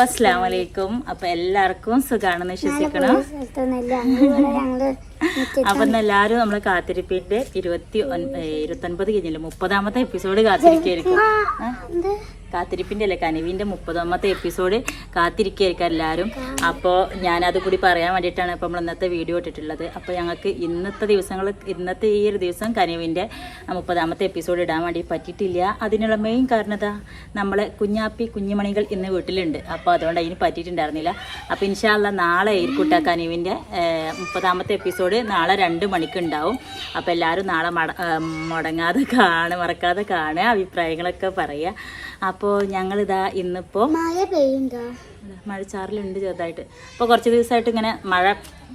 അസ്സലാമു അലൈക്കും. അപ്പൊ എല്ലാവർക്കും സുഖാണെന്ന് വിശ്വസിക്കണം. അപ്പൊ എല്ലാരും നമ്മളെ കാത്തിരിപ്പിന്റെ 29 കഴിഞ്ഞില്ല 30ാമത്തെ എപ്പിസോഡ് കാത്തിരിക്കായിരിക്കും. കാത്തിരിപ്പിന്റെ അല്ലേ കനിവിന്റെ 30ാമത്തെ എപ്പിസോഡ് കാത്തിരിക്കായിരിക്കും എല്ലാവരും. അപ്പോൾ ഞാനത് കൂടി പറയാൻ വേണ്ടിയിട്ടാണ് ഇപ്പം നമ്മൾ ഇന്നത്തെ വീഡിയോ ഇട്ടിട്ടുള്ളത്. അപ്പോൾ ഞങ്ങൾക്ക് ഇന്നത്തെ ഈ ഒരു ദിവസം കനിവിൻ്റെ 30ാമത്തെ എപ്പിസോഡ് ഇടാൻ വേണ്ടി പറ്റിയിട്ടില്ല. അതിനുള്ള മെയിൻ കാരണം എന്താ, നമ്മളെ കുഞ്ഞുമണികൾ ഇന്ന് വീട്ടിലുണ്ട്. അപ്പോൾ അതുകൊണ്ട് അതിന് പറ്റിയിട്ടുണ്ടായിരുന്നില്ല. അപ്പോൾ ഇൻഷാ അല്ലാ നാളെ ആയിരിക്കും കനിവിൻ്റെ 30ാമത്തെ എപ്പിസോഡ് നാളെ 2 മണിക്ക് ഉണ്ടാവും. അപ്പോൾ എല്ലാവരും നാളെ മറക്കാതെ കാണുക, അഭിപ്രായങ്ങളൊക്കെ പറയുക. അപ്പോൾ ഞങ്ങളിതാ ഇന്നിപ്പോൾ മഴ ചാറിലുണ്ട് ചെറുതായിട്ട്. അപ്പോൾ കുറച്ച് ദിവസമായിട്ട് ഇങ്ങനെ മഴ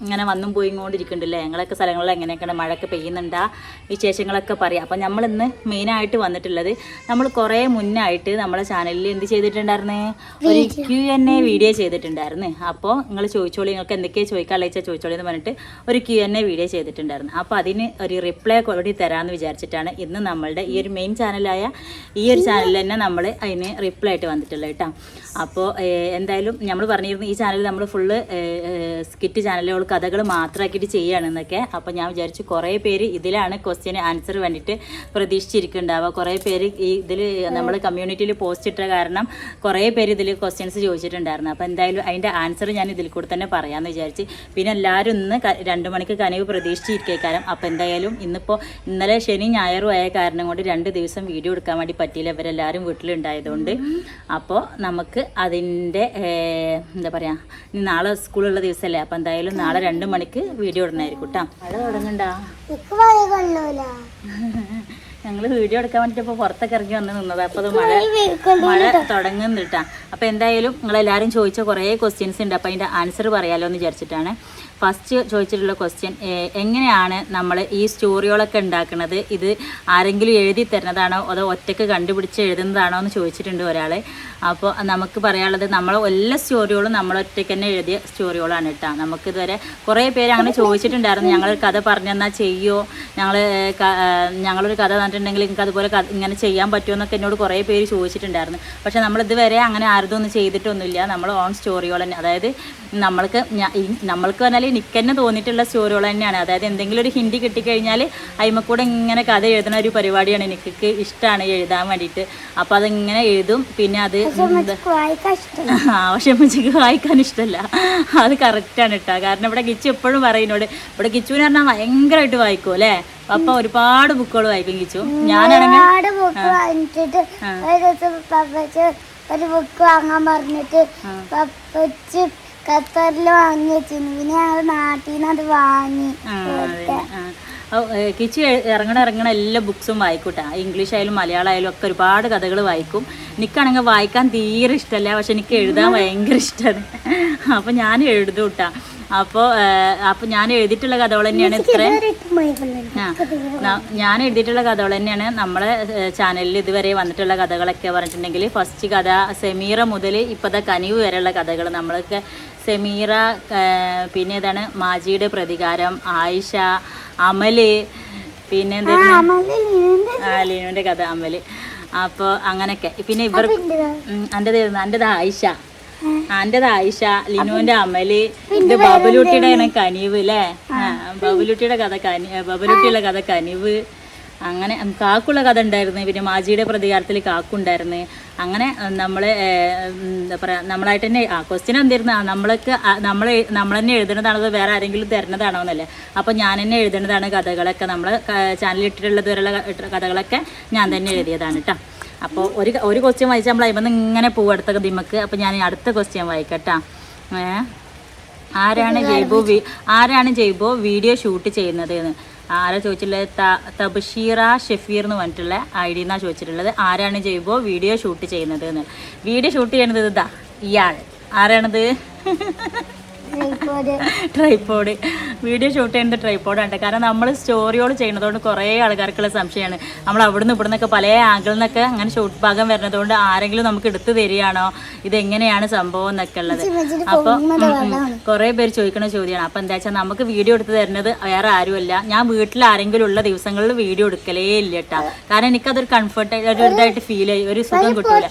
ഇങ്ങനെ വന്നും പോയിക്കൊണ്ടിരിക്കുന്നുണ്ടല്ലേ. ഞങ്ങളൊക്കെ സ്ഥലങ്ങളിൽ എങ്ങനെയൊക്കെയാണ് മഴയൊക്കെ പെയ്യുന്നുണ്ടാ വിശേഷങ്ങളൊക്കെ പറയാം. അപ്പോൾ നമ്മളിന്ന് മെയിനായിട്ട് വന്നിട്ടുള്ളത്, നമ്മൾ കുറേ മുന്നായിട്ട് നമ്മളെ ചാനലിൽ എന്ത് ചെയ്തിട്ടുണ്ടായിരുന്നു, ഒരു Q&A വീഡിയോ ചെയ്തിട്ടുണ്ടായിരുന്നു. അപ്പോൾ നിങ്ങൾ ചോദിച്ചോളി, നിങ്ങൾക്ക് എന്തൊക്കെയാണ് ചോദിക്കാനുള്ള ചോദിച്ചോളി എന്ന് പറഞ്ഞിട്ട് ഒരു Q&A വീഡിയോ ചെയ്തിട്ടുണ്ടായിരുന്നു. അപ്പോൾ അതിന് ഒരു റിപ്ലൈ കൂടി തരാമെന്ന് വിചാരിച്ചിട്ടാണ് ഇന്ന് നമ്മളുടെ ഈ ഒരു മെയിൻ ചാനലായ ഈ ഒരു ചാനലിൽ തന്നെ നമ്മൾ അതിന് റിപ്ലൈ ആയിട്ട് വന്നിട്ടുള്ളത് കേട്ടോ. അപ്പോൾ എന്തായാലും നമ്മൾ പറഞ്ഞിരുന്നു ഈ ചാനൽ നമ്മൾ ഫുള്ള് സ്കിറ്റ് ചാനലുകൾ കഥകൾ മാത്രമാക്കിയിട്ട് ചെയ്യുകയാണെന്നൊക്കെ. അപ്പോൾ ഞാൻ വിചാരിച്ചു കുറേ പേര് ഇതിലാണ് ക്വസ്റ്റ്യൻ ആൻസർ വേണ്ടിയിട്ട് പ്രതീക്ഷിച്ചിരിക്കുന്നുണ്ടാവുക. കുറേ പേര് ഇതിൽ നമ്മൾ കമ്മ്യൂണിറ്റിയിൽ പോസ്റ്റ് ഇട്ട കാരണം കുറേ പേര് ഇതിൽ ക്വസ്റ്റ്യൻസ് ചോദിച്ചിട്ടുണ്ടായിരുന്നു. അപ്പോൾ എന്തായാലും അതിൻ്റെ ആൻസർ ഞാൻ ഇതിൽ കൂടെ തന്നെ പറയാമെന്ന് വിചാരിച്ച്. പിന്നെ എല്ലാവരും ഇന്ന് 2 മണിക്ക് കനിവ് പ്രതീക്ഷിച്ചിരിക്കേക്കാരം. അപ്പോൾ എന്തായാലും ഇന്നലെ ശനി ഞായറും ആയ കാരണം കൊണ്ട് 2 ദിവസം വീഡിയോ എടുക്കാൻ വേണ്ടി പറ്റിയില്ല, ഇവരെല്ലാവരും വീട്ടിലുണ്ടായതുകൊണ്ട്. അപ്പോൾ നമുക്ക് അതിൻ്റെ എന്താ പറയുക, നാളെ സ്കൂളുള്ള ദിവസമല്ലേ. അപ്പോൾ എന്തായാലും നാളെ 2 മണിക്ക് വീഡിയോ ഇടണമായിരിക്കും കേട്ടോ. മഴ തുടങ്ങണ്ട, ഞങ്ങൾ വീഡിയോ എടുക്കാൻ വേണ്ടിയിട്ട് ഇപ്പോൾ പുറത്തൊക്കെ ഇറങ്ങി വന്ന് നിന്നത്. അപ്പോൾ അത് മഴ തുടങ്ങുന്നുട്ടാ. അപ്പോൾ എന്തായാലും നിങ്ങളെല്ലാവരും ചോദിച്ച കുറേ ക്വസ്റ്റ്യൻസ് ഉണ്ട്. അപ്പോൾ അതിൻ്റെ ആൻസർ പറയാമല്ലോ എന്ന് വിചാരിച്ചിട്ടാണ്. ഫസ്റ്റ് ചോദിച്ചിട്ടുള്ള ക്വസ്റ്റ്യൻ, എങ്ങനെയാണ് നമ്മൾ ഈ സ്റ്റോറികളൊക്കെ ഉണ്ടാക്കുന്നത്? ഇത് ആരെങ്കിലും എഴുതി തരുന്നതാണോ അതോ ഒറ്റയ്ക്ക് കണ്ടുപിടിച്ച് എഴുതുന്നതാണോ എന്ന് ചോദിച്ചിട്ടുണ്ട് ഒരാൾ. അപ്പോൾ നമുക്ക് പറയാനുള്ളത്, നമ്മൾ എല്ലാ സ്റ്റോറികളും നമ്മൾ ഒറ്റയ്ക്ക് തന്നെ എഴുതിയ സ്റ്റോറികളാണ് കേട്ടോ. നമുക്കിതുവരെ കുറേ പേര് അങ്ങനെ ചോദിച്ചിട്ടുണ്ടായിരുന്നു, ഞങ്ങളൊരു കഥ പറഞ്ഞു തന്നാൽ ചെയ്യുമോ, ഞങ്ങളൊരു കഥ തന്നിട്ടുണ്ടെങ്കിൽ നിങ്ങൾക്ക് അതുപോലെ ഇങ്ങനെ ചെയ്യാൻ പറ്റുമോ എന്നൊക്കെ എന്നോട് കുറേ പേര് ചോദിച്ചിട്ടുണ്ടായിരുന്നു. പക്ഷേ നമ്മളിതുവരെ അങ്ങനെ ആരും ഒന്നും ചെയ്തിട്ടൊന്നുമില്ല. നമ്മൾ ഓൺ സ്റ്റോറികൾ തന്നെ, അതായത് നമ്മൾക്ക് പറഞ്ഞാൽ എനിക്ക് തന്നെ തോന്നിയിട്ടുള്ള സ്റ്റോറികൾ തന്നെയാണ്. അതായത് എന്തെങ്കിലും ഒരു ഹിന്ദി കിട്ടിക്കഴിഞ്ഞാൽ അതിമക്കൂടെ ഇങ്ങനെ കഥ എഴുതുന്ന ഒരു പരിപാടിയാണ് എനിക്ക് ഇഷ്ടമാണ് എഴുതാൻ വേണ്ടിയിട്ട്. അപ്പോൾ അതിങ്ങനെ എഴുതും. പിന്നെ അത് പക്ഷെ അമ്മച്ചിക്ക് വായിക്കാൻ ഇഷ്ടമല്ല, അത് കറക്റ്റാണ് കേട്ടോ. കാരണം ഇവിടെ കിച്ചു എപ്പോഴും പറയുന്നോട്, ഇവിടെ കിച്ചുവിന് പറഞ്ഞാൽ ഭയങ്കരമായിട്ട് വായിക്കും അല്ലേ. അപ്പം ഒരുപാട് ബുക്കുകൾ വായിക്കും കിച്ചു. ഞാനാണെങ്കിൽ ഒരു ബുക്ക് വാങ്ങാൻ പറഞ്ഞിട്ട് ഖത്തറിൽ വാങ്ങി വെച്ചു. പിന്നെ ഞങ്ങൾ നാട്ടിൽ നിന്ന് അത് വാങ്ങി. കിച്ചു ഇറങ്ങണ എല്ലാ ബുക്സും വായിക്കൂട്ടാ. ഇംഗ്ലീഷ് ആയാലും മലയാളം ആയാലും ഒക്കെ ഒരുപാട് കഥകൾ വായിക്കും. എനിക്കാണെങ്കിൽ വായിക്കാൻ തീരെ ഇഷ്ടമല്ല, പക്ഷെ എനിക്ക് എഴുതാൻ ഭയങ്കര ഇഷ്ടമാണ്. അപ്പോൾ ഞാൻ എഴുതും കേട്ടാ. അപ്പോൾ ഞാൻ എഴുതിയിട്ടുള്ള കഥകൾ തന്നെയാണ് ഞാൻ എഴുതിയിട്ടുള്ള കഥകൾ തന്നെയാണ് നമ്മളെ ചാനലിൽ ഇതുവരെ വന്നിട്ടുള്ള കഥകളൊക്കെ പറഞ്ഞിട്ടുണ്ടെങ്കിൽ. ഫസ്റ്റ് കഥ സെമീറ മുതൽ ഇപ്പോഴത്തെ കനിവ് വരെയുള്ള കഥകൾ നമ്മളൊക്കെ. സെമീറ, പിന്നെ ഏതാണ് മാജിയുടെ പ്രതികാരം, ആയിഷ, അമല്, പിന്നെ എന്താണ് ലീനുവിൻ്റെ കഥ അമല്. അപ്പോൾ അങ്ങനെയൊക്കെ. പിന്നെ എൻ്റെത് ആയിഷ, എൻ്റെത് ആയിഷ, ലിനുവിൻ്റെ അമല്, ഇത് ബബുലൂട്ടിയുടെ കനിവ് അല്ലേ. ബബുലൂട്ടിയുടെ ബബുലൂട്ടിയുള്ള കഥ കനിവ്. അങ്ങനെ കാക്കുള്ള കഥ ഉണ്ടായിരുന്നു. പിന്നെ മാജിയുടെ പ്രതികാരത്തിൽ കാക്കുണ്ടായിരുന്നു. അങ്ങനെ നമ്മൾ എന്താ പറയുക, നമ്മളായിട്ട് തന്നെ ക്വസ്റ്റ്യൻ എന്തായിരുന്നു, നമ്മൾ തന്നെ എഴുതുന്നതാണോ വേറെ ആരെങ്കിലും തരുന്നതാണോ എന്നല്ലേ. അപ്പോൾ ഞാൻ തന്നെ എഴുതുന്നതാണ് കഥകളൊക്കെ. നമ്മൾ ചാനലിൽ ഇട്ടിട്ടുള്ളത് വരെയുള്ള കഥകളൊക്കെ ഞാൻ തന്നെ എഴുതിയതാണ് കേട്ടോ. അപ്പോൾ ഒരു ക്വസ്റ്റ്യൻ വായിച്ചാൽ നമ്മൾ അതിൽ ഇങ്ങനെ പോകും അടുത്ത ദിമക്ക്. അപ്പോൾ ഞാൻ അടുത്ത ക്വസ്റ്റ്യൻ വായിക്കട്ടാ. ആരാണ് ജയ്ബോ വീഡിയോ ഷൂട്ട് ചെയ്യുന്നത് എന്ന് ആരാ ചോദിച്ചിട്ടുള്ളത്? തബ്ഷീറ ഷെഫീർ എന്ന് പറഞ്ഞിട്ടുള്ള ID എന്നാണ് ചോദിച്ചിട്ടുള്ളത്. ആരാണ് ജയ്ബോ വീഡിയോ ഷൂട്ട് ചെയ്യുന്നത് എന്ന്. വീഡിയോ ഷൂട്ട് ചെയ്യുന്നത് ഇതാ ഇയാൾ. ആരാണത്? ട്രൈപ്പോഡ് വീഡിയോ ഷൂട്ട് ചെയ്യുന്നത് ട്രൈപ്പോഡാണ്. കാരണം നമ്മൾ സ്റ്റോറിയോട് ചെയ്യുന്നതുകൊണ്ട് കുറേ ആൾക്കാർക്കുള്ള സംശയമാണ്. നമ്മൾ അവിടുന്ന് ഇവിടുന്നൊക്കെ പല ആംഗിളിൽ നിന്നൊക്കെ അങ്ങനെ ഷൂട്ട് ഭാഗം വരുന്നതുകൊണ്ട് ആരെങ്കിലും നമുക്ക് എടുത്ത് തരികയാണോ, ഇതെങ്ങനെയാണ് സംഭവം എന്നൊക്കെ ഉള്ളത്. അപ്പോൾ കുറേ പേര് ചോദിക്കുന്ന ചോദ്യമാണ്. അപ്പോൾ എന്താ വെച്ചാൽ നമുക്ക് വീഡിയോ എടുത്ത് തരുന്നത് വേറെ ആരുമല്ല, ഞാൻ വീട്ടിൽ ആരെങ്കിലും ഉള്ള ദിവസങ്ങളിൽ വീഡിയോ എടുക്കലേ ഇല്ല കേട്ടോ. കാരണം എനിക്കതൊരു കംഫർട്ട് ഒരു ഇതായിട്ട് ഫീൽ ചെയ്യും, ഒരു സുഖം കിട്ടൂല.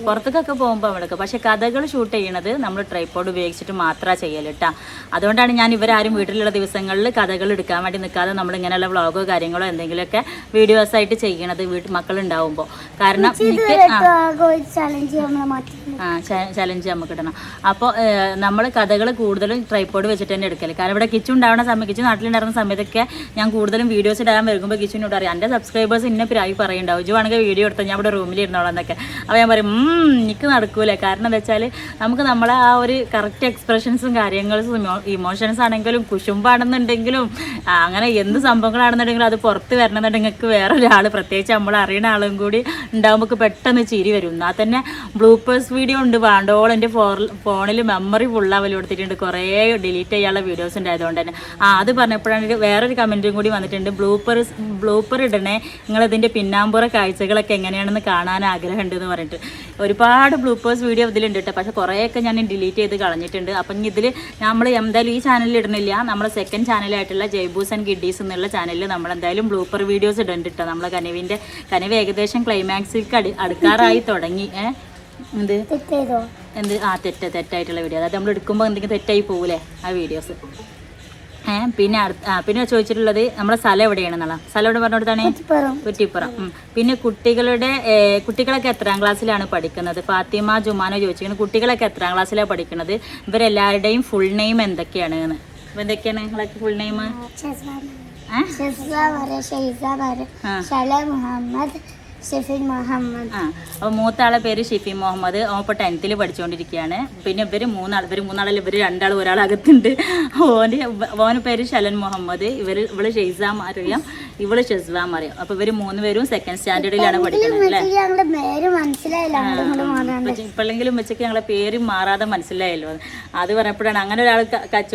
പുറത്തേക്കൊക്കെ പോകുമ്പോൾ അവിടെ പക്ഷെ കഥകൾ ഷൂട്ട് ചെയ്യണത് നമ്മൾ ട്രൈപ്പോഡ് ഉപയോഗിച്ചിട്ട് മാത്രമേ ചെയ്യല് കേട്ടോ. അതുകൊണ്ടാണ് ഞാൻ ഇവരാരും വീട്ടിലുള്ള ദിവസങ്ങളിൽ കഥകൾ എടുക്കാൻ വേണ്ടി നിൽക്കാതെ നമ്മൾ ഇങ്ങനെയുള്ള വ്ളോഗോ കാര്യങ്ങളോ എന്തെങ്കിലുമൊക്കെ വീഡിയോസ് ആയിട്ട് ചെയ്യണത് മക്കളുണ്ടാവുമ്പോൾ. കാരണം എനിക്ക് ചലഞ്ച് നമുക്ക് ഇടണം. അപ്പോൾ നമ്മൾ കഥകൾ കൂടുതലും ട്രൈപ്പോഡ് വെച്ചിട്ട് തന്നെ എടുക്കല്. കാരണം ഇവിടെ കിച്ചു ഉണ്ടാവുന്ന സമയം, കിച്ചു നാട്ടിലുണ്ടായിരുന്ന സമയത്തൊക്കെ ഞാൻ കൂടുതലും വീഡിയോസ് ഇടാൻ വരുമ്പോൾ കിച്ചുവിനോട് അറിയാം എൻ്റെ സബ്സ്ക്രൈബേഴ്സ് ഇന്ന പ്രായി പറയുണ്ടാവും, ഇജു ആണെങ്കിൽ വീഡിയോ എടുത്താൽ ഞാൻ ഇവിടെ റൂമിൽ ഇരുന്നോളാം എന്നൊക്കെ. അപ്പോൾ ഞാൻ പറയും എനിക്ക് നടക്കൂലേ. കാരണം എന്താ വെച്ചാൽ നമുക്ക് നമ്മളെ ആ ഒരു കറക്റ്റ് എക്സ്പ്രഷൻസും കാര്യങ്ങളും ഇമോഷൻസ് ആണെങ്കിലും കുശുമ്പാണെന്നുണ്ടെങ്കിലും അങ്ങനെ എന്ത് സംഭവങ്ങളാണെന്നുണ്ടെങ്കിലും അത് പുറത്ത് വരണമെന്നുണ്ടെങ്കിൽ നിങ്ങൾക്ക് വേറെ ഒരാൾ, പ്രത്യേകിച്ച് നമ്മൾ അറിയുന്ന ആളും കൂടി ഉണ്ടാകുമ്പോൾ പെട്ടെന്ന് ചിരി വരും. എന്നാൽ തന്നെ ബ്ലൂപ്പേഴ്സ് വീഡിയോ ഉണ്ട് വേണ്ടോളം എൻ്റെ ഫോണിൽ മെമ്മറി ഫുള്ളാവൽ കൊടുത്തിട്ടുണ്ട്, കുറേ ഡിലീറ്റ് ചെയ്യാനുള്ള വീഡിയോസ് ഉണ്ടായതുകൊണ്ട് തന്നെ. അത് പറഞ്ഞപ്പോഴാണ് വേറൊരു കമൻറ്റും കൂടി വന്നിട്ടുണ്ട്, ബ്ലൂപ്പർ ഇടണേ, നിങ്ങളിതിൻ്റെ പിന്നാമ്പുറ കാഴ്ചകളൊക്കെ എങ്ങനെയാണെന്ന് കാണാൻ ആഗ്രഹമുണ്ട് എന്ന് പറഞ്ഞിട്ട്. ഒരുപാട് ബ്ലൂപ്പേഴ്സ് വീഡിയോ ഇതിലുണ്ട് കേട്ടോ, പക്ഷേ കുറേയൊക്കെ ഞാൻ ഡിലീറ്റ് ചെയ്ത് കളഞ്ഞിട്ടുണ്ട്. അപ്പം ഇതിൽ നമ്മൾ എന്തായാലും ഈ ചാനലിൽ ഇടുന്നില്ല, നമ്മളെ സെക്കൻഡ് ചാനലായിട്ടുള്ള ജയ്ബൂസ് ആൻഡ് കിഡീസ് എന്നുള്ള ചാനലിൽ നമ്മളെന്തായാലും ബ്ലൂപ്പർ വീഡിയോസ് ഇടുന്നുണ്ട് കേട്ടോ. നമ്മളെ കനവ് ഏകദേശം ക്ലൈമാക്സിലേക്ക് അടുക്കാറായി തുടങ്ങി. തെറ്റായിട്ടുള്ള വീഡിയോ, അതായത് നമ്മൾ എടുക്കുമ്പോൾ എന്തെങ്കിലും തെറ്റായി പോകൂലേ ആ വീഡിയോസ്. പിന്നെ ചോദിച്ചിട്ടുള്ളത് നമ്മളെ സ്ഥലം എവിടെയാണെന്നുള്ള. സ്ഥലം എവിടെ പറഞ്ഞു കൊടുത്താണ്? കുറ്റിപ്പുറം. പിന്നെ കുട്ടികളൊക്കെ എത്രാം ക്ലാസ്സിലാണ് പഠിക്കുന്നത്? ഫാത്തിമ ജുമാനോ ചോദിച്ചിരിക്കുന്നത് കുട്ടികളൊക്കെ എത്രാം ക്ലാസ്സിലാണ് പഠിക്കുന്നത്, ഇവരെല്ലാവരുടെയും ഫുൾ നെയിം എന്തൊക്കെയാണ് എന്ന്. എന്തൊക്കെയാണ് നിങ്ങളൊക്കെ ഫുൾ നെയിം? അപ്പോൾ മൂത്ത ആളെ പേര് ഷിഫി മുഹമ്മദ്. അവൻ ഇപ്പോൾ 10th പഠിച്ചുകൊണ്ടിരിക്കുകയാണ്. പിന്നെ ഇവർ മൂന്നാളല്ല, ഇവർ രണ്ടാളും ഒരാളകത്തുണ്ട്. ഓന് പേര് ഷലൻ മുഹമ്മദ്, ഇവള് ഷെയ്സ മറിയം, ഇവള് ഷെസ്വ മറിയം. അപ്പോൾ ഇവർ 3 പേരും സെക്കൻഡ് സ്റ്റാൻഡേർഡിലാണ് പഠിക്കുന്നത് അല്ലേ? ഇപ്പോഴെങ്കിലും വെച്ചൊക്കെ ഞങ്ങളെ പേര് മാറാതെ മനസ്സിലായല്ലോ. അത് പറഞ്ഞപ്പോഴാണ് അങ്ങനെ ഒരാൾ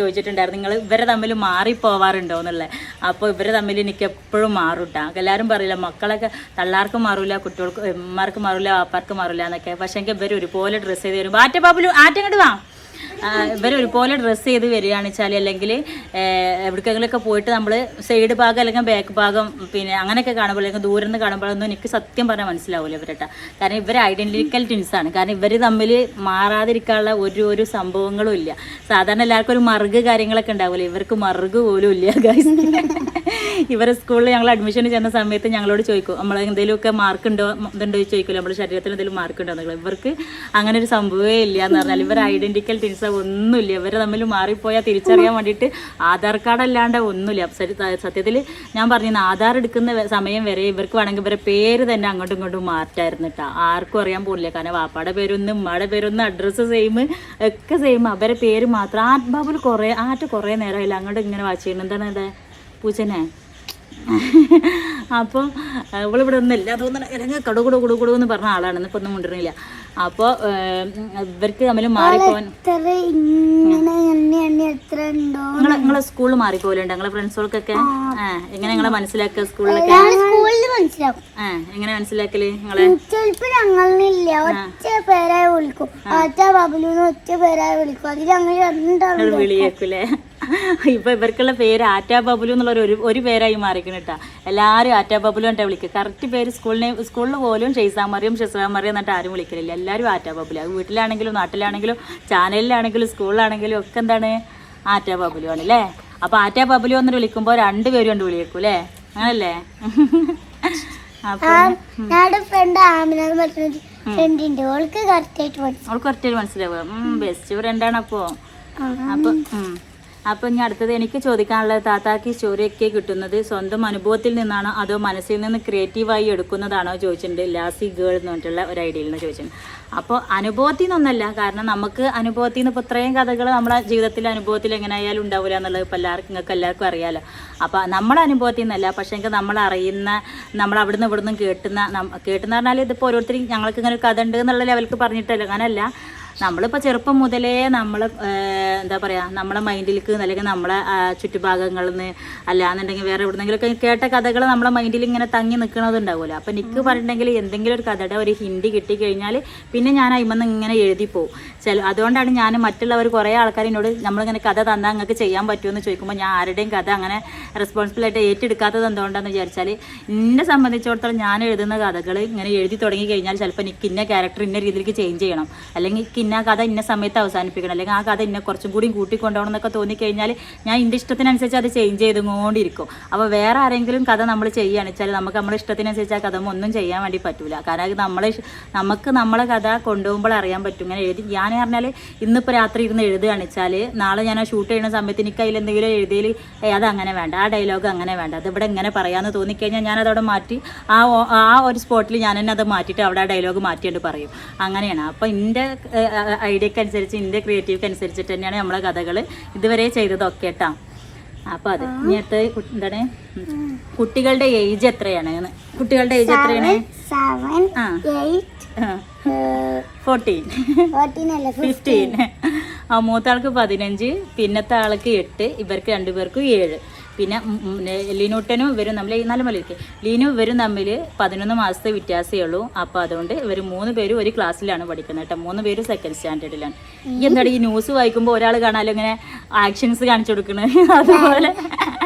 ചോദിച്ചിട്ടുണ്ടായിരുന്നു, നിങ്ങൾ ഇവരെ തമ്മിൽ മാറിപ്പോവാറുണ്ടോ എന്നുള്ളത്. അപ്പോൾ ഇവരെ തമ്മിൽ എനിക്ക് എപ്പോഴും മാറുട്ടാ. എല്ലാവരും പറയില്ല മക്കളൊക്കെ തള്ളാർക്കും മാറില്ല, കുട്ടികൾക്ക് ഉമ്മാർക്ക് മാറില്ല, വാപ്പാർക്ക് മാറില്ല എന്നൊക്കെ. പക്ഷേ ഇവർ ഒരുപോലെ ഡ്രസ്സ് ചെയ്ത് വരുമ്പോൾ ആറ്റങ്ങോട്ട് വാ, ഇവർ ഒരുപോലെ ഡ്രസ്സ് ചെയ്ത് വരികയാണെന്ന് വെച്ചാൽ, അല്ലെങ്കിൽ എവിടേക്കെങ്കിലൊക്കെ പോയിട്ട് നമ്മൾ സൈഡ് ഭാഗം അല്ലെങ്കിൽ ബാക്ക് ഭാഗം പിന്നെ അങ്ങനെയൊക്കെ കാണുമ്പോൾ അല്ലെങ്കിൽ ദൂരം നിന്ന് കാണുമ്പോഴൊന്നും എനിക്ക് സത്യം പറഞ്ഞാൽ മനസ്സിലാവില്ല ഇവരട്ട. കാരണം ഇവർ ഐഡൻറ്റിക്കൽ ട്വിൻസാണ്. കാരണം ഇവർ തമ്മിൽ മാറാതിരിക്കാനുള്ള ഒരു സംഭവങ്ങളും ഇല്ല. സാധാരണ എല്ലാവർക്കും ഒരു മറുക് കാര്യങ്ങളൊക്കെ ഉണ്ടാവില്ല, ഇവർക്ക് മറുക് പോലും ഇല്ല ഗൈസ്. ഇവരെ സ്കൂളിൽ ഞങ്ങൾ അഡ്മിഷൻ ചെയ്യുന്ന സമയത്ത് ഞങ്ങളോട് ചോദിക്കും, നമ്മൾ എന്തെങ്കിലുമൊക്കെ മാർക്കുണ്ടോ ഇതുണ്ടോ ചോദിക്കില്ല, നമ്മുടെ ശരീരത്തിൽ എന്തെങ്കിലും മാർക്കുണ്ടോ എന്നൊക്കെ. ഇവർക്ക് അങ്ങനെ ഒരു സംഭവമേ ഇല്ല എന്ന് പറഞ്ഞാൽ ഇവർ ഐഡൻറ്റിക്കൽ ട്വിൻസ് ഒന്നുമില്ല. ഇവരെ തമ്മിൽ മാറിപ്പോയാൽ തിരിച്ചറിയാൻ വേണ്ടിയിട്ട് ആധാർ കാർഡ് അല്ലാണ്ട് ഒന്നുമില്ല. സത്യത്തിൽ ഞാൻ പറഞ്ഞിരുന്നു ആധാർ എടുക്കുന്ന സമയം വരെ ഇവർക്ക് വേണമെങ്കിൽ ഇവരെ പേര് തന്നെ അങ്ങോട്ടും ഇങ്ങോട്ടും മാറ്റായിരുന്നു കേട്ടോ. ആർക്കും അറിയാൻ പോലില്ല. കാരണം വാപ്പാടെ പേരൊന്നും ഉമ്മയുടെ പേരൊന്നും അഡ്രസ്സ് സെയിം ഒക്കെ സെയിം, അവരെ പേര് മാത്രം. ബാബുൽ കുറേ നേരമായില്ല അങ്ങോട്ട് ഇങ്ങനെ വാച്ച് ചെയ്യുന്നു. എന്താണ് ഇവിടെ പൂച്ചനെ? അപ്പോൾ ഇവളിവിടെ ഒന്നുമില്ല, അതൊന്നും അല്ലെങ്കിൽ കടുകുടു എന്ന് പറഞ്ഞ ആളാണ്, ഇപ്പം ഒന്നും കൊണ്ടുവരുന്നില്ല. അപ്പോൾ ഇവർക്ക് തമ്മിൽ മാറിപ്പോവാൻ നിങ്ങളെ സ്കൂളിൽ മാറിപ്പോലുണ്ട് നിങ്ങളെ ഫ്രണ്ട്സുകൾക്കൊക്കെ? എങ്ങനെ നിങ്ങളെ മനസ്സിലാക്കുക സ്കൂളിലൊക്കെ? എങ്ങനെ മനസ്സിലാക്കല് നിങ്ങളെ? വിളിയേക്കൂലേ? ഇപ്പൊ ഇവർക്കുള്ള പേര് ആറ്റാ ബബുലു എന്നുള്ള ഒരു പേരായി മാറിക്കണം കേട്ടോ. എല്ലാവരും ആറ്റാ ബബുലു എന്നിട്ട് വിളിക്കുക. കറക്റ്റ് പേര് സ്കൂളിൽ പോലും ഷെയ്സാമറിയും ഷെസ്വാമറിയും എന്നിട്ട് ആരും വിളിക്കലില്ല. എല്ലാവരും ആറ്റാ ബബുലു. വീട്ടിലാണെങ്കിലും നാട്ടിലാണെങ്കിലും ചാനലിലാണെങ്കിലും സ്കൂളിലാണെങ്കിലും ഒക്കെ എന്താണ് ആറ്റാ ബബുലു ആണ് അല്ലേ? അപ്പൊ ആറ്റാ ബബുലു എന്ന് വിളിക്കുമ്പോൾ 2 പേരും കൊണ്ട് വിളിയേക്കും അല്ലേ? അങ്ങനല്ലേ? അവൾക്ക് കറക്റ്റായിട്ട് മനസ്സിലാവുക. ബെസ്റ്റ് ഫ്രണ്ടാണ്. അപ്പോൾ അപ്പോൾ ഇനി അടുത്തത് എനിക്ക് ചോദിക്കാനുള്ളത്, താത്താക്ക് സ്റ്റോറിയൊക്കെ കിട്ടുന്നത് സ്വന്തം അനുഭവത്തിൽ നിന്നാണോ അതോ മനസ്സിൽ നിന്ന് ക്രിയേറ്റീവായി എടുക്കുന്നതാണോ ചോദിച്ചിട്ടുണ്ട്. ലാസി ഗേൾ എന്ന് പറഞ്ഞിട്ടുള്ള ഒരു ഐഡിയയിൽ നിന്ന് ചോദിച്ചിട്ടുണ്ട്. അപ്പോൾ അനുഭവത്തിൽ നിന്നൊന്നല്ല, കാരണം നമുക്ക് അനുഭവത്തിൽ നിന്ന് ഇപ്പോൾ ഇത്രയും കഥകൾ നമ്മളെ ജീവിതത്തിലെ അനുഭവത്തിൽ എങ്ങനെയായാലും ഉണ്ടാവില്ല എന്നുള്ളത് ഇപ്പോൾ നിങ്ങൾക്ക് എല്ലാവർക്കും അറിയാമല്ലോ. അപ്പോൾ നമ്മുടെ അനുഭവത്തിൽ നിന്നല്ല, പക്ഷേ എങ്കിൽ നമ്മളറിയുന്ന, നമ്മൾ അവിടുന്ന് ഇവിടുന്ന് കേട്ടെന്ന് പറഞ്ഞാൽ ഇതിപ്പോൾ ഓരോരുത്തരും ഞങ്ങൾക്ക് ഇങ്ങനെ ഒരു കഥ ഉണ്ട് എന്നുള്ള ലെവലിക്ക് പറഞ്ഞിട്ടല്ല, അങ്ങനെയല്ല. നമ്മളിപ്പോൾ ചെറുപ്പം മുതലേ നമ്മൾ എന്താ പറയുക, നമ്മളെ മൈൻഡിലേക്ക് അല്ലെങ്കിൽ നമ്മളെ ചുറ്റുഭാഗങ്ങളിൽ നിന്ന് അല്ലാന്നുണ്ടെങ്കിൽ വേറെ എവിടെന്നെങ്കിലുമൊക്കെ കേട്ട കഥകൾ നമ്മളെ മൈൻഡിൽ ഇങ്ങനെ തങ്ങി നിൽക്കുന്നതുണ്ടാവുമല്ലോ. അപ്പോൾ എനിക്ക് പറഞ്ഞിട്ടുണ്ടെങ്കിൽ എന്തെങ്കിലും ഒരു കഥയുടെ ഒരു ഹിൻഡ് കിട്ടിക്കഴിഞ്ഞാൽ പിന്നെ ഞാൻ അതിമെന്ന് ഇങ്ങനെ എഴുതിപ്പോവും. അതുകൊണ്ടാണ് ഞാൻ മറ്റുള്ളവർ കുറേ ആൾക്കാർ എന്നോട് നമ്മളിങ്ങനെ കഥ തന്നാൽ നിങ്ങൾക്ക് ചെയ്യാൻ പറ്റുമെന്ന് ചോദിക്കുമ്പോൾ ഞാൻ ആരുടെയും കഥ അങ്ങനെ റെസ്പോൺസിബിളായിട്ട് ഏറ്റെടുക്കാത്തത് എന്തുകൊണ്ടാണെന്ന് വിചാരിച്ചാൽ, എന്നെ സംബന്ധിച്ചിടത്തോളം ഞാൻ എഴുതുന്ന കഥകൾ ഇങ്ങനെ എഴുതി തുടങ്ങി കഴിഞ്ഞാൽ ചിലപ്പോൾ എനിക്ക് ഇന്ന ക്യാരക്ടർ ഇന്ന രീതിയിലേക്ക് ചേഞ്ച് ചെയ്യണം, അല്ലെങ്കിൽ ഇന്ന കഥ ഇന്ന സമയത്ത് അവസാനിപ്പിക്കണം, അല്ലെങ്കിൽ ആ കഥ ഇന്ന കുറച്ചും കൂടി കൂട്ടിക്കൊണ്ടുപോകണം എന്നൊക്കെ തോന്നിക്കഴിഞ്ഞാൽ ഞാൻ എൻ്റെ ഇഷ്ടത്തിനനുസരിച്ച് അത് ചേഞ്ച് ചെയ്തുകൊണ്ടിരിക്കും. അപ്പോൾ വേറെ ആരെങ്കിലും കഥ നമ്മൾ ചെയ്യുകയാണെന്ന് വെച്ചാൽ നമുക്ക് നമ്മുടെ ഇഷ്ടത്തിനനുസരിച്ച് ആ കഥ ഒന്നും ചെയ്യാൻ വേണ്ടി പറ്റില്ല. കാരണം അത് നമുക്ക് നമ്മളെ കഥ കൊണ്ടുപോകുമ്പോൾ അറിയാൻ പറ്റും. ഇങ്ങനെ എഴുതി ഞാൻ പറഞ്ഞാൽ ഇന്നിപ്പോൾ രാത്രി ഇരുന്ന് എഴുതുകയാണെന്ന് വെച്ചാൽ നാളെ ഞാൻ ആ ഷൂട്ട് ചെയ്യുന്ന സമയത്ത് എനിക്ക് അതിൽ എന്തെങ്കിലും എഴുതിയിൽ അതങ്ങനെ വേണ്ട, ആ ഡയലോഗ് അങ്ങനെ വേണ്ട, അത് ഇവിടെ ഇങ്ങനെ പറയാമെന്ന് തോന്നിക്കഴിഞ്ഞാൽ ഞാനതവിടെ മാറ്റി ആ ഒരു സ്പോട്ടിൽ ഞാൻ തന്നെ അത് മാറ്റിയിട്ട് അവിടെ ആ ഡയലോഗ് മാറ്റിയിട്ട് പറയും. അങ്ങനെയാണ്. അപ്പോൾ എൻ്റെ ഐഡിയക്ക് അനുസരിച്ച്, എൻ്റെ ക്രിയേറ്റീവ്ക്ക് അനുസരിച്ചിട്ട് തന്നെയാണ് നമ്മളെ കഥകൾ ഇതുവരെ ചെയ്തതൊക്കെ കേട്ടോ. അപ്പോൾ അത് ഇനി അടുത്ത എന്താണ്, കുട്ടികളുടെ ഏജ് എത്രയാണ്? കുട്ടികളുടെ ഏജ് എത്രയാണ്? 15. മൂത്താൾക്ക് 15, പിന്നത്തെ ആൾക്ക് 8, ഇവർക്ക് 2 പേർക്കും 7. പിന്നെ ലീനൂട്ടനും ഇവരും തമ്മിൽ 4 മണിക്ക് ലീനും ഇവരും തമ്മിൽ 11 മാസത്തെ വ്യത്യാസമേ ഉള്ളൂ. അപ്പോൾ അതുകൊണ്ട് ഇവർ 3 പേരും ഒരു ക്ലാസ്സിലാണ് പഠിക്കുന്നത് കേട്ടോ. 3 പേരും സെക്കൻഡ് സ്റ്റാൻഡേർഡിലാണ്. എന്താണ് ഈ ന്യൂസ് വായിക്കുമ്പോൾ ഒരാൾ കാണാമല്ലോ ഇങ്ങനെ ആക്ഷൻസ് കാണിച്ചു കൊടുക്കുന്നത്, അതുപോലെ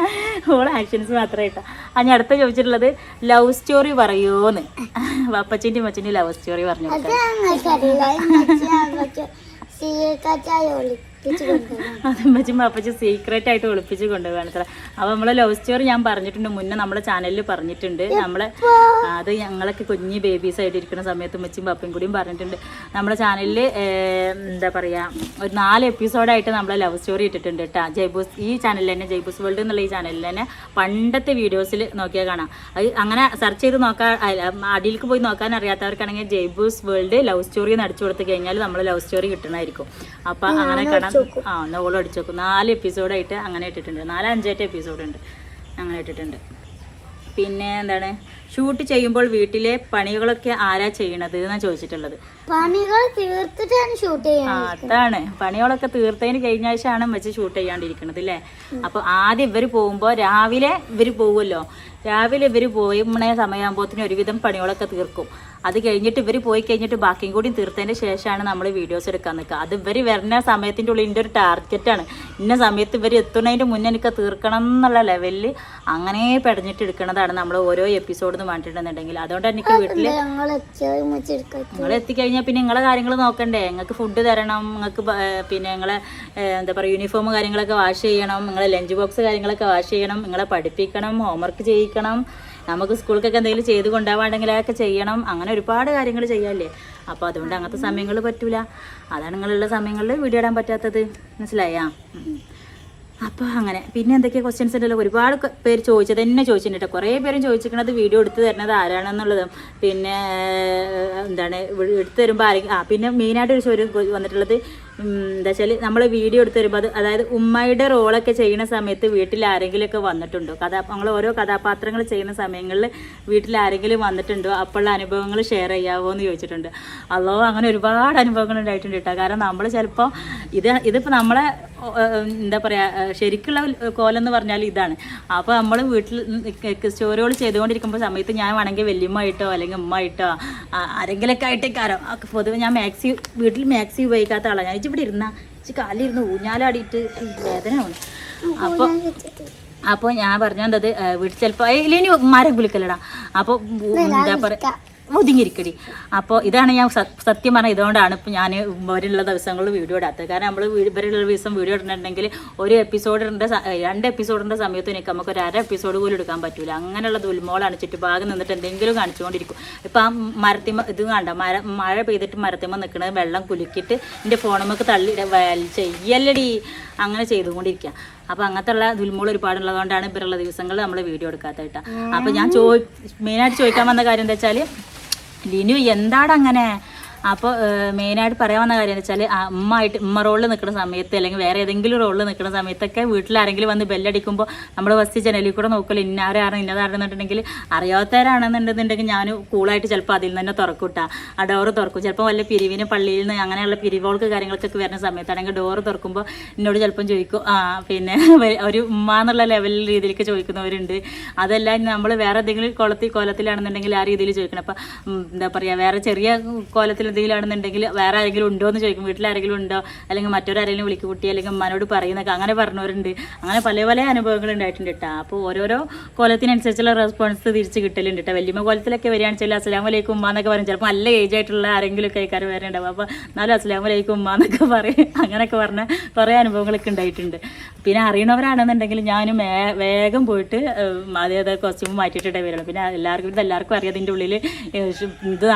ഓൾ ആക്ഷൻസ് മാത്രമേ കേട്ടോ. ഞാൻ അടുത്ത ചോദിച്ചിട്ടുള്ളത് ലവ് സ്റ്റോറി പറയുമോന്ന്. അപ്പച്ചിൻ്റെ അമ്മച്ചിൻ്റെ ലവ് സ്റ്റോറി പറഞ്ഞു കൊടുക്കാം. അപ്പച്ചി സീക്രറ്റ് ആയിട്ട് ഒളിപ്പിച്ച് കൊണ്ടുപോകാണ് അത്ര. അപ്പോൾ നമ്മളെ ലവ് സ്റ്റോറി ഞാൻ പറഞ്ഞിട്ടുണ്ട് മുന്നേ, നമ്മളെ ചാനലിൽ പറഞ്ഞിട്ടുണ്ട്. അത് ഞങ്ങളൊക്കെ കുഞ്ഞ് ബേബീസ് ആയിട്ട് ഇരിക്കുന്ന സമയത്ത് ഉമ്മച്ചിയും പപ്പയും കൂടിയും പറഞ്ഞിട്ടുണ്ട്. നമ്മുടെ ചാനലിൽ എന്താ പറയുക, ഒരു 4 എപ്പിസോഡായിട്ട് നമ്മളെ ലവ് സ്റ്റോറി ഇട്ടിട്ടുണ്ട് കേട്ടോ. ജയ്ബൂസ്, ഈ ചാനലിൽ തന്നെ, ജയ്ബൂസ് വേൾഡ് എന്നുള്ള ഈ ചാനലിൽ തന്നെ പണ്ടത്തെ വീഡിയോസിൽ നോക്കിയാൽ കാണാം. അത് അങ്ങനെ സെർച്ച് ചെയ്ത് നോക്കാൻ, അടിയിലേക്ക് പോയി നോക്കാൻ അറിയാത്തവർക്കാണെങ്കിൽ ജയ്ബൂസ് വേൾഡ് ലവ് സ്റ്റോറി എന്ന് അടിച്ചു കൊടുത്തു കഴിഞ്ഞാൽ നമ്മൾ ലവ് സ്റ്റോറി കിട്ടണമായിരിക്കും. അപ്പോൾ അങ്ങനെ കാണാൻ നോവലും അടിച്ചു നോക്കും. 4 എപ്പിസോഡായിട്ട് അങ്ങനെ ഇട്ടിട്ടുണ്ട്. 4-5 എപ്പിസോഡുണ്ട് അങ്ങനെ ഇട്ടിട്ടുണ്ട്. പിന്നെ എന്താണ്, ഷൂട്ട് ചെയ്യുമ്പോൾ വീട്ടിലെ പണികളൊക്കെ ആരാ ചെയ്യണത് എന്നാണ് ചോദിച്ചിട്ടുള്ളത്. പണികൾ തീർത്തിട്ടാണ് ഷൂട്ട് ചെയ്യുന്നത്. അതാണ്, പണികളൊക്കെ തീർത്തതിന് കഴിഞ്ഞ ആഴ്ചയാണ് വെച്ച് ഷൂട്ട് ചെയ്യാണ്ടിരിക്കുന്നത് അല്ലേ. അപ്പോൾ ആദ്യം ഇവർ പോകുമ്പോൾ രാവിലെ ഇവർ പോകുമല്ലോ, രാവിലെ ഇവർ പോയ സമയമാകുമ്പോഴത്തേനും ഒരുവിധം പണികളൊക്കെ തീർക്കും. അത് കഴിഞ്ഞിട്ട് ഇവർ പോയി കഴിഞ്ഞിട്ട് ബാക്കിയും കൂടി തീർത്തതിന് ശേഷമാണ് നമ്മൾ വീഡിയോസ് എടുക്കാൻ നിൽക്കുക. അത് ഇവർ വരുന്ന സമയത്തിൻ്റെ ഉള്ളിൽ എൻ്റെ ഒരു ടാർഗറ്റാണ്. ഇന്ന സമയത്ത് ഇവർ എത്തുന്നതിൻ്റെ മുന്നേ എനിക്ക് തീർക്കണം എന്നുള്ള ലെവലിൽ അങ്ങനെ പെടഞ്ഞിട്ട് എടുക്കുന്നതാണ് നമ്മൾ ഓരോ എപ്പിസോഡിന്ന് വേണ്ടിയിട്ടുണ്ടെന്നുണ്ടെങ്കിൽ. അതുകൊണ്ട് എനിക്ക് വീട്ടിൽ നിങ്ങൾ എത്തിക്കഴിഞ്ഞാൽ പിന്നെ നിങ്ങളെ കാര്യങ്ങൾ നോക്കണ്ടേ. നിങ്ങൾക്ക് ഫുഡ് തരണം, നിങ്ങൾക്ക് പിന്നെ നിങ്ങളെ എന്താ പറയുക യൂണിഫോം കാര്യങ്ങളൊക്കെ വാഷ് ചെയ്യണം, നിങ്ങളെ ലഞ്ച് ബോക്സ് കാര്യങ്ങളൊക്കെ വാഷ് ചെയ്യണം, നിങ്ങളെ പഠിപ്പിക്കണം, ഹോംവർക്ക് ചെയ്യിക്കണം, നമുക്ക് സ്കൂളിലൊക്കെ എന്തെങ്കിലും ചെയ്ത് കൊണ്ടുപോകാണ്ടെങ്കിൽ അതൊക്കെ ചെയ്യണം. അങ്ങനെ ഒരുപാട് കാര്യങ്ങൾ ചെയ്യാമല്ലേ. അപ്പോൾ അതുകൊണ്ട് അങ്ങനത്തെ സമയങ്ങൾ പറ്റൂല. അതാണ് നിങ്ങളുള്ള സമയങ്ങളിൽ വീഡിയോ ഇടാൻ പറ്റാത്തത്, മനസ്സിലായാ? അപ്പോൾ അങ്ങനെ പിന്നെ എന്തൊക്കെയാണ് ക്വസ്റ്റ്യൻസ് ഉണ്ടല്ലോ, ഒരുപാട് പേര് ചോദിച്ചത് തന്നെ ചോദിച്ചിട്ടുണ്ട്. കുറേ പേരും ചോദിച്ചിരിക്കണത് വീഡിയോ എടുത്ത് തരുന്നത് ആരാണെന്നുള്ളതും, പിന്നെ എന്താണ് എടുത്തു തരുമ്പോൾ ആരെങ്കിലും പിന്നെ മെയിനായിട്ട് ഒരു വന്നിട്ടുള്ളത് എന്താ വെച്ചാൽ നമ്മൾ വീഡിയോ എടുത്ത് തരുമ്പോൾ അതായത് ഉമ്മയുടെ റോളൊക്കെ ചെയ്യുന്ന സമയത്ത് വീട്ടിൽ ആരെങ്കിലുമൊക്കെ വന്നിട്ടുണ്ടോ, നമ്മൾ ഓരോ കഥാപാത്രങ്ങൾ ചെയ്യുന്ന സമയങ്ങളിൽ വീട്ടിൽ ആരെങ്കിലും വന്നിട്ടുണ്ടോ, അപ്പോഴുള്ള അനുഭവങ്ങൾ ഷെയർ ചെയ്യാവോ എന്ന് ചോദിച്ചിട്ടുണ്ട്. അല്ലോ അങ്ങനെ ഒരുപാട് അനുഭവങ്ങൾ ഉണ്ടായിട്ടുണ്ട് കേട്ടോ. കാരണം നമ്മൾ ചിലപ്പോൾ ഇതിപ്പോൾ നമ്മളെ എന്താ പറയുക ശരിക്കുള്ള കോലം എന്ന് പറഞ്ഞാൽ ഇതാണ്. അപ്പോൾ നമ്മൾ വീട്ടിൽ സ്റ്റോറികൾ ചെയ്തുകൊണ്ടിരിക്കുമ്പോൾ സമയത്ത് ഞാൻ വേണമെങ്കിൽ വല്യമ്മയായിട്ടോ അല്ലെങ്കിൽ ഉമ്മയായിട്ടോ ആരെങ്കിലൊക്കെ ആയിട്ടേക്കാരോ പൊതുവെ ഞാൻ വീട്ടിൽ മാക്സി ഉപയോഗിക്കാത്ത ആളാണ്. ഞാൻ ഇവിടെ ഇരുന്ന കാലിരുന്ന് ഊഞ്ഞാലാടിയിട്ട് വേദനയാണ്. അപ്പോൾ ഞാൻ പറഞ്ഞത് വീട്ടിൽ ചിലപ്പോൾ ഇനി മരം കുളിക്കലടാ. അപ്പോൾ എന്താ പറയുക ഒതുങ്ങിയിരിക്കടി. അപ്പോൾ ഇതാണ് ഞാൻ സത്യം പറഞ്ഞാൽ ഇതുകൊണ്ടാണ് ഇപ്പം ഞാൻ ഇവരുള്ള ദിവസങ്ങളിൽ വീഡിയോ ഇടാത്തത്. കാരണം നമ്മൾ ഇവരുള്ള ദിവസം വീഡിയോ ഇടുന്നുണ്ടെങ്കിൽ ഒരു എപ്പിസോഡിൻ്റെ 2 എപ്പിസോഡിൻ്റെ സമയത്ത് എനിക്ക് നമുക്ക് ഒരു 1/2 എപ്പിസോഡ് പോലും എടുക്കാൻ പറ്റില്ല. അങ്ങനെയുള്ള ദുൽമോളാണ്. ചുറ്റുഭാഗം നിന്നിട്ട് എന്തെങ്കിലും കാണിച്ചുകൊണ്ടിരിക്കും. ഇപ്പം ആ മരത്തിമ ഇത് കണ്ട മഴ പെയ്തിട്ട് മരത്തിമ നിൽക്കുന്നത് വെള്ളം കുലുക്കിയിട്ട് എൻ്റെ ഫോണുമ്മക്ക് തള്ളി ചെയ്യല്ലടി. അങ്ങനെ ചെയ്തുകൊണ്ടിരിക്കുക. അപ്പോൾ അങ്ങനത്തെ ഉള്ള ദുൽമോൾ ഒരുപാടുള്ളതുകൊണ്ടാണ് ഇവരുള്ള ദിവസങ്ങളിൽ നമ്മൾ വീഡിയോ എടുക്കാത്ത കേട്ടോ. അപ്പോൾ ഞാൻ മെയിനായിട്ട് ചോദിക്കാൻ വന്ന കാര്യം എന്താ വെച്ചാൽ, ലിനു എന്താണ് അങ്ങനെ? അപ്പോൾ മെയിനായിട്ട് പറയാൻ വന്ന കാര്യം എന്ന് വെച്ചാൽ, ഉമ്മ റോളിൽ നിൽക്കുന്ന സമയത്ത് അല്ലെങ്കിൽ വേറെ ഏതെങ്കിലും റോളിൽ നിൽക്കുന്ന സമയത്തൊക്കെ വീട്ടിലാരെങ്കിലും വന്ന് ബെല്ലടിക്കുമ്പോൾ നമ്മൾ ഫസ്റ്റ് ജനലിൽ കൂടെ നോക്കൽ ഇന്നാരാണ് ഇന്നതാണെന്നുണ്ടെങ്കിൽ അറിയാത്തവരാണെന്നുണ്ടെന്നുണ്ടെങ്കിൽ ഞാൻ കൂളായിട്ട് ചിലപ്പോൾ അതിൽ നിന്ന് തന്നെ തുറക്കൂട്ടാ. ആ ഡോറ് തുറക്കും. ചിലപ്പോൾ വല്ല പിരിവിന് പള്ളിയിൽ നിന്ന് അങ്ങനെയുള്ള പിരിവുകൾക്ക് കാര്യങ്ങൾക്കൊക്കെ വരുന്ന സമയത്താണെങ്കിൽ ഡോറ് തുറക്കുമ്പോൾ എന്നോട് ചിലപ്പം ചോദിക്കും, പിന്നെ ഒരു ഉമ്മ എന്നുള്ള ലെവലിൽ രീതിയിലേക്ക് ചോദിക്കുന്നവരുണ്ട്. അതല്ല നമ്മൾ വേറെ എന്തെങ്കിലും കോലത്തിലാണെന്നുണ്ടെങ്കിൽ ആ രീതിയിൽ ചോദിക്കണം. അപ്പം എന്താ പറയുക, വേറെ ചെറിയ കോലത്തിൽ എന്തെങ്കിലാണെന്നുണ്ടെങ്കിൽ വേറെ ആരെങ്കിലും ഉണ്ടോ എന്ന് ചോദിക്കും, വീട്ടിലാരെങ്കിലും ഉണ്ടോ, അല്ലെങ്കിൽ മറ്റൊരാരെങ്കിലും വിളിക്ക് കുട്ടി അല്ലെങ്കിൽ ഉമ്മാനോട് പറയുന്നൊക്കെ അങ്ങനെ പറഞ്ഞവരുണ്ട്. അങ്ങനെ പല പല അനുഭവങ്ങൾ ഉണ്ടായിട്ടുണ്ട് കേട്ടോ. അപ്പോൾ ഓരോരോ കോലത്തിനനുസരിച്ചുള്ള റെസ്പോൺസ് തിരിച്ച് കിട്ടലുണ്ട് കേട്ടോ. വലിയ കോലത്തിലൊക്കെ വരികയാണെന്ന് വെച്ചാൽ അസ്സലാമു അലൈക്കും ഉമ്മ എന്നൊക്കെ പറയും. ചിലപ്പോൾ നല്ല ഏജ് ആയിട്ടുള്ള ആരെങ്കിലും ഒക്കെ ആൾക്കാർ വരേണ്ടാവും. അപ്പോൾ എന്നാലും അസ്സലാമു അലൈക്കും ഉമ്മ എന്നൊക്കെ പറയും. അങ്ങനെയൊക്കെ പറഞ്ഞ കുറേ അനുഭവങ്ങളൊക്കെ ഉണ്ടായിട്ടുണ്ട്. പിന്നെ അറിയണവരാണെന്നുണ്ടെങ്കിൽ ഞാനും വേഗം പോയിട്ട് അതേ കോസ്റ്റ്യൂം മാറ്റിയിട്ടേ വരുള്ളൂ. പിന്നെ എല്ലാവർക്കും അറിയാം ഇതിൻ്റെ ഉള്ളിൽ ഇത്